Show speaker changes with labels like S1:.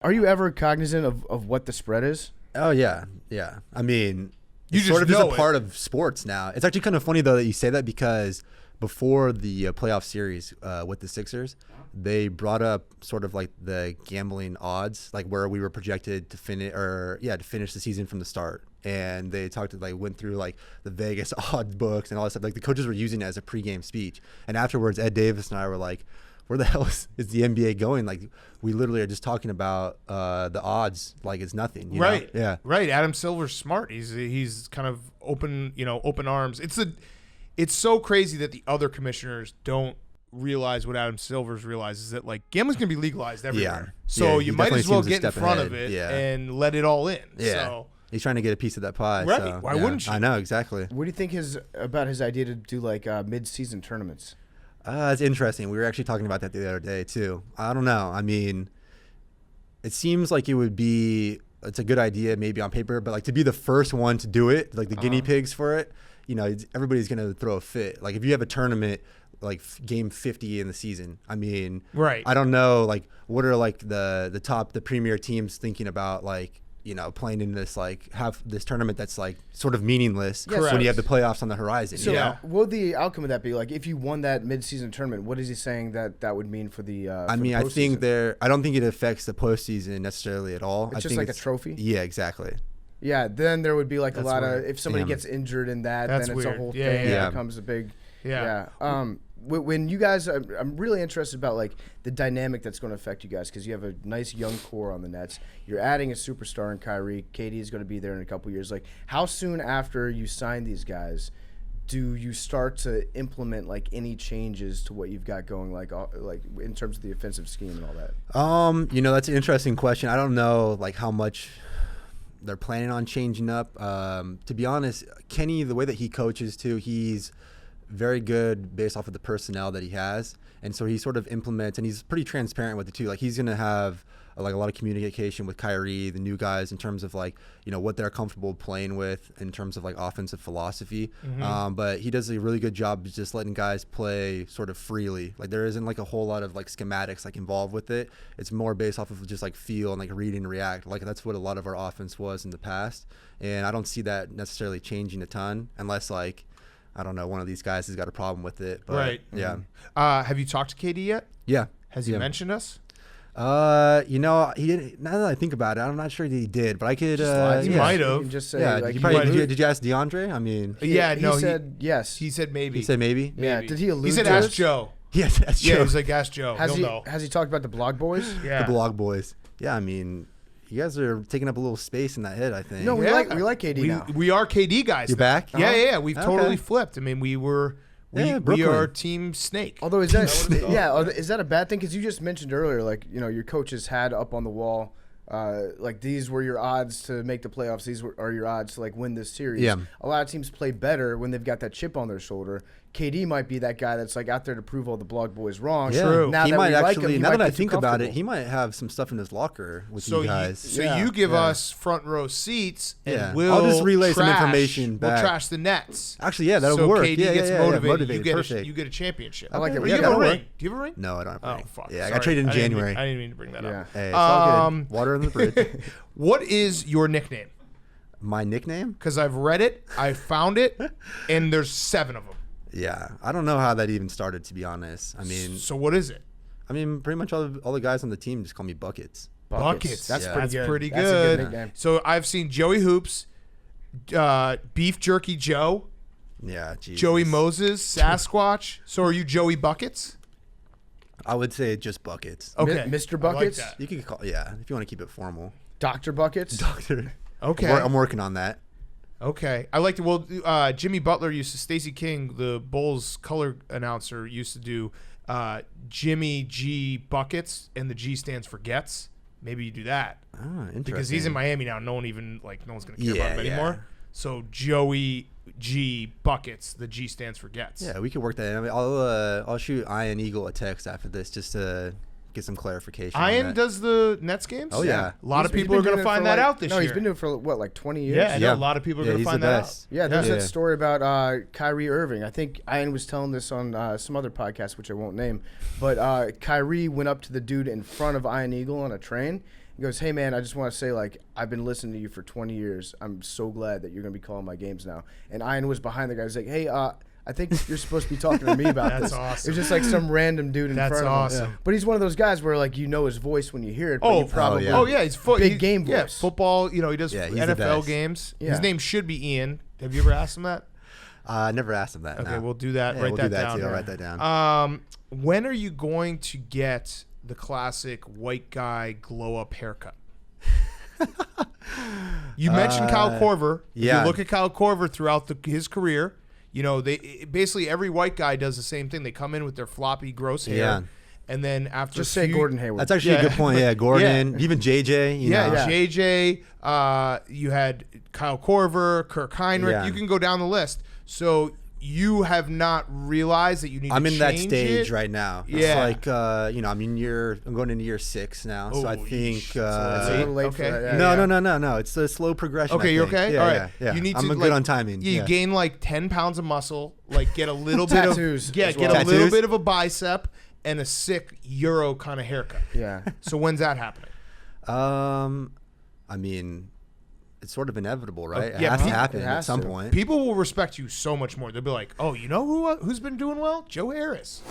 S1: Are you ever cognizant of what the spread is?
S2: Oh, yeah. I mean,
S3: You
S2: it's sort
S3: just
S2: of
S3: know
S2: a part of sports now. It's actually kind of funny, though, that you say that because before the playoff series with the Sixers, they brought up sort of like the gambling odds, like where we were projected to finish the season from the start. And they went through like the Vegas odds books and all that stuff. Like the coaches were using it as a pregame speech. And afterwards, Ed Davis and I were like, where the hell is the NBA going? Like, we literally are just talking about the odds like it's nothing. You
S3: Right.
S2: know? Yeah.
S3: Right. Adam Silver's smart. He's kind of open arms. It's so crazy that the other commissioners don't realize what Adam Silver's realizes, that like gambling's gonna be legalized everywhere.
S2: Yeah.
S3: So
S2: Yeah,
S3: you
S2: he
S3: might as well
S2: definitely
S3: get in
S2: seems a
S3: front
S2: step
S3: of it
S2: ahead. Yeah.
S3: and let it all in.
S2: Yeah.
S3: So
S2: He's trying to get a piece of that pie.
S3: Right.
S2: So,
S3: Why wouldn't you?
S2: I know, exactly.
S1: What do you think about his idea to do like mid-season tournaments?
S2: It's interesting. We were actually talking about that the other day too. I don't know. I mean, it seems like it's a good idea maybe on paper, but like to be the first one to do it, like the guinea pigs for it, you know, everybody's going to throw a fit. Like if you have a tournament, like game 50 in the season, I mean,
S3: right.
S2: I don't know, like what are like the premier teams thinking about, like, you know, playing in this, like, have this tournament that's like sort of meaningless when you have the playoffs on the horizon.
S1: So
S2: you know?
S1: what would the outcome of that be? Like if you won that mid-season tournament, what is he saying that would mean for the
S2: I mean, I don't think it affects the postseason necessarily at all.
S1: It's just like a trophy?
S2: Yeah, exactly.
S1: Yeah, then there would be like
S3: That's
S1: a lot
S3: weird.
S1: of, if somebody gets injured in that,
S3: That's
S1: then it's
S3: weird.
S1: a whole
S3: Yeah,
S1: thing.
S3: yeah.
S1: It becomes a big,
S3: Yeah.
S1: When you guys, I'm really interested about like the dynamic that's going to affect you guys, because you have a nice young core on the Nets. You're adding a superstar in Kyrie. KD is going to be there in a couple years. Like, how soon after you sign these guys do you start to implement like any changes to what you've got going, like in terms of the offensive scheme and all that?
S2: You know, that's an interesting question. I don't know like how much they're planning on changing up. To be honest, Kenny, the way that he coaches too, he's very good based off of the personnel that he has, and so he sort of implements, and he's pretty transparent with it too. Like he's gonna have like a lot of communication with Kyrie, the new guys, in terms of like, you know, what they're comfortable playing with in terms of like offensive philosophy. But he does a really good job of just letting guys play sort of freely. Like there isn't like a whole lot of like schematics like involved with it. It's more based off of just like feel and like read and react. Like that's what a lot of our offense was in the past, and I don't see that necessarily changing a ton unless like, I don't know, one of these guys has got a problem with it. But,
S3: Right.
S2: Yeah.
S3: Have you talked to KD yet?
S2: Yeah.
S3: Has he mentioned us?
S2: You know, he didn't. Now that I think about it, I'm not sure that he did, but I could.
S3: He might have.
S1: You can just say,
S2: Yeah.
S1: like,
S2: Did you ask DeAndre? I mean,
S1: he said yes.
S3: He said maybe.
S2: he said maybe.
S1: Yeah. Did he allude
S3: He said
S1: to
S3: ask
S1: it?
S3: Joe.
S2: Yes, that's true.
S3: Yeah, he was like ask Joe.
S1: Has
S3: He'll know.
S1: he talked about the blog boys?
S3: Yeah.
S2: The blog boys. Yeah, I mean, you guys are taking up a little space in that head, I think.
S1: No, we
S3: Yeah.
S1: like KD now.
S3: We are KD guys.
S2: You're
S3: now.
S2: back?
S3: Yeah. We've
S2: Okay.
S3: totally flipped. I mean, we
S2: Brooklyn.
S3: are Team Snake.
S1: Although is that a bad thing? Because you just mentioned earlier, like, you know, your coaches had up on the wall, like these were your odds to make the playoffs. Are your odds to like win this series.
S2: Yeah.
S1: A lot of teams play better when they've got that chip on their shoulder. KD might be that guy that's like out there to prove all the blog boys wrong.
S2: Yeah.
S3: True.
S1: Now
S2: He
S1: that
S2: might
S1: we like
S2: actually.
S1: him,
S2: Now that I
S1: get too
S2: think about it,
S1: comfortable.
S2: he might have some stuff in his locker with
S3: So
S2: you guys.
S3: you give
S1: Yeah.
S3: us front row seats, and
S2: Yeah.
S3: we'll
S2: I'll just relay some
S3: trash-
S2: information
S3: We'll
S2: back.
S3: trash the Nets.
S2: Actually, yeah, that'll
S3: so
S2: work.
S3: KD
S2: yeah,
S3: gets
S2: yeah,
S3: motivated.
S2: motivated. Perfect.
S3: You get a championship.
S1: I like it.
S3: Or
S1: Yeah,
S3: you have a
S2: that'll
S3: ring.
S2: work.
S3: Do you have a ring?
S2: No, I don't have a
S3: Oh
S2: ring.
S3: fuck.
S2: Yeah, I
S3: Sorry.
S2: got traded in
S3: I didn't
S2: January.
S3: I didn't mean to bring that
S1: Yeah.
S3: up.
S2: Hey, it's all good. Water on the bridge.
S3: What is your nickname?
S2: My nickname?
S3: Because I've read it, I found it, and there's 7 of them.
S2: Yeah, I don't know how that even started, to be honest. I mean,
S3: So what is it?
S2: pretty much all the guys on the team just call me Buckets.
S3: Buckets.
S1: That's
S2: Yeah.
S1: pretty good.
S3: pretty
S1: That's a good
S3: good.
S1: nickname.
S3: So I've seen Joey Hoops, Beef Jerky Joe,
S2: Yeah, Jesus.
S3: Joey Moses, Sasquatch. So are you Joey Buckets?
S2: I would say just Buckets.
S3: Okay.
S1: Mr.
S3: I like
S1: Buckets?
S3: that.
S2: You could call, yeah, if you want to keep it formal.
S1: Dr. Buckets?
S2: Doctor.
S3: Okay.
S2: I'm working on that.
S3: Okay. I like to. Well, Jimmy Butler used to. Stacey King, the Bulls color announcer, used to do Jimmy G Buckets, and the G stands for Gets. Maybe you do that
S2: Ah, interesting.
S3: because he's in Miami now. No one's gonna care about him
S2: Yeah,
S3: anymore. So Joey G Buckets. The G stands for Gets.
S2: Yeah, we could work that in. I mean, I'll shoot Ian Eagle a text after this just to get some clarification. on
S3: Ian
S2: that.
S3: does the Nets games.
S2: Oh, yeah.
S3: A lot of
S1: He's
S3: people are
S1: been
S3: going
S1: doing
S3: to
S1: it
S3: find
S1: for,
S3: that
S1: like-
S3: out this
S1: No,
S3: year.
S1: he's been doing it for what, like 20 years?
S3: Yeah, I know
S2: Yeah.
S3: a lot of people are
S2: Yeah,
S3: going to
S2: he's
S3: find
S2: the
S3: that
S2: best.
S3: out.
S1: Yeah, there's
S2: Yeah.
S1: that story about Kyrie Irving. I think Ian was telling this on some other podcast, which I won't name. But Kyrie went up to the dude in front of Ian Eagle on a train He goes, "Hey man, I just want to say like I've been listening to you for 20 years. I'm so glad that you're gonna be calling my games now." And Ian was behind the guy. He's like, "Hey, I think you're supposed to be talking to me about
S3: That's
S1: this."
S3: awesome.
S1: It was just like some random dude in
S3: That's
S1: front of
S3: awesome.
S1: him. But he's one of those guys where like you know his voice when you hear it. But you probably
S3: he's
S1: big game
S3: Yeah,
S1: voice.
S3: football. You know, he does
S2: Yeah, he's the
S3: NFL
S2: best.
S3: games.
S1: Yeah.
S3: His name should be Ian. Have you ever asked him that?
S2: I never asked him that.
S3: Okay,
S2: no.
S3: we'll do that.
S2: Yeah,
S3: Write
S2: we'll
S3: that
S2: do that
S3: down.
S2: too. I'll write that down.
S3: When are you going to get the classic white guy glow up haircut? You mentioned Kyle Korver.
S2: yeah.
S3: If you look at Kyle Korver throughout his career, you know, they basically every white guy does the same thing. They come in with their floppy, gross hair,
S2: Yeah.
S3: and then after
S1: Just say Gordon Hayward.
S2: That's actually a good point. Yeah, Gordon, even JJ. You know.
S3: JJ. You had Kyle Korver, Kirk Heinrich.
S2: Yeah.
S3: You can go down the list. So you have not realized that you need.
S2: I'm
S3: to
S2: in that
S3: change
S2: stage
S3: it?
S2: right now.
S3: Yeah.
S2: It's like, I'm going into year 6 now. So I
S3: Oh,
S2: think.
S3: yeesh.
S1: It's a little late for
S3: Okay.
S1: that.
S2: No. It's a slow progression.
S3: Okay,
S2: I
S3: you're
S2: think.
S3: okay.
S2: Yeah,
S3: All right.
S2: Yeah.
S3: You need
S2: I'm
S3: to
S2: good on timing.
S3: You
S2: Yeah.
S3: gain like 10 pounds of muscle. Like get a little bit of
S1: Tattoos
S3: get
S1: as
S3: a
S1: well.
S3: little
S2: Tattoos?
S3: bit of a bicep and a sick Euro kind of haircut.
S1: Yeah.
S3: So when's that happening?
S2: I mean, it's sort of inevitable, right? It
S3: yeah,
S2: has to
S3: it
S2: happen
S1: has
S2: at some
S1: to.
S2: point.
S3: People will respect you so much more. They'll be like, "Oh, you know who's been doing well? Joe Harris."